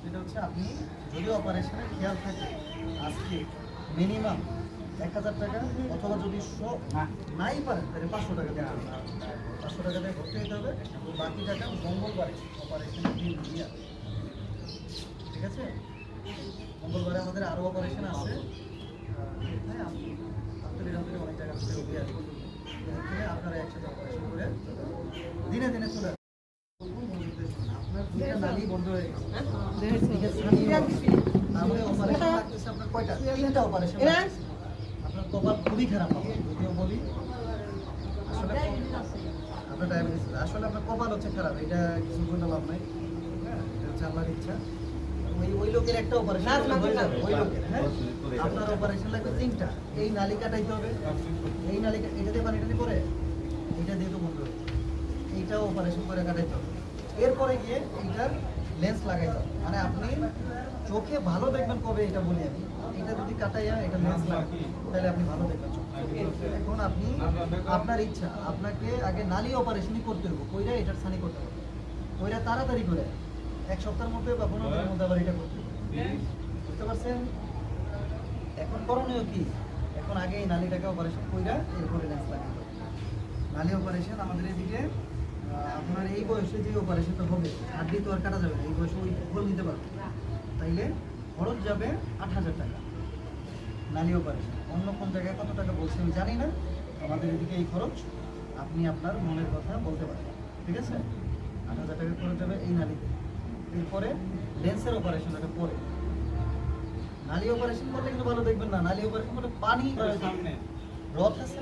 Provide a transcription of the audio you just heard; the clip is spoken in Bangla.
সেটা হচ্ছে আপনি যদি অপারেশনে খেয়াল থাকে আজকে মিনিমাম 1000 টাকা অথবা যদি নাই পারেন তাহলে 500 টাকা দিতে হবে। 500 টাকা দিয়ে ভর্তি হতে হবে, বাকি টাকা মঙ্গলবারে অপারেশনের দিন দিয়ে আসবে। ঠিক আছে, মঙ্গলবারে আমাদের আরও অপারেশন আছে। হ্যাঁ, আপনাদের অনেক জায়গা থেকে রোগী আসবে, আপনারা একসাথে অপারেশন করে দিনে দিনে চলে আসবেন। আপনার দুইটা নালী বন্ধ হয়ে গেছে, তাহলে অপারেশন লাগতেছে আপনার কয়টা? 3টা অপারেশন। আপনার কপাল খুবই খারাপ হবে, যদিও বলি আসলে আপনার ডায়াবেটিস আসলে আপনার কপাল হচ্ছে খারাপ, এটা কিছু বলতে লাভ নাই। হ্যাঁ, এটা হচ্ছে আল্লাহর ইচ্ছা। ওই লোকের একটা অপারেশন হয়ে যাবে, ওই লোকের। হ্যাঁ, আপনার অপারেশন লাগবে 3টা। এই নালী কাটাইতে হবে, এই নালী এটা দিয়ে পানি টানি করে এইটা দিয়ে তো বন্ধ হবে, এইটাও অপারেশন করে কাটাইতে হবে। এরপরে গিয়ে এইটার লেন্স লাগাইতে হবে। মানে আপনি চোখে ভালো দেখবেন কবে এটা বলি আমি, এটা যদি কাটাইয়া এটা লেন্স লাগান তাহলে আপনি ভালো দেখবেন চোখ। এখন আপনি আপনার ইচ্ছা, আপনাকে আগে নালী অপারেশনই করতে হবে, কইরা এটার ছানি করতে হবে, কইরা তাড়াতাড়ি করে 1 সপ্তাহের মধ্যে বা 15 দিনের মধ্যে আবার এটা করতে হবে। বুঝতে পারছেন? এখন করণীয় কি? এখন আগে এই নালীটাকে অপারেশন কইরা এরপরে লেন্স লাগাতে হবে। নালী অপারেশন আমাদের এদিকে আপনার এই বয়সে যে অপারেশনটা হবে, হাড্ডি তো আর কাটা যাবে না, এই বয়সে ওই ফল নিতে পারবে, তাইলে খরচ যাবে 8000 টাকা নালী অপারেশন। অন্য কোন জায়গায় কত টাকা বলছে আমি জানি না, আমাদের এদিকে এই খরচ আপনি আপনার মনের কথা বলতে পারেন। ঠিক আছে, 8000 টাকা খরচ যাবে এই নালীতে। এরপরে লেন্সের অপারেশন, এটা পরে। নালী অপারেশন করলে কিন্তু ভালো দেখবেন না, নালী অপারেশন করলে পানি রথ আছে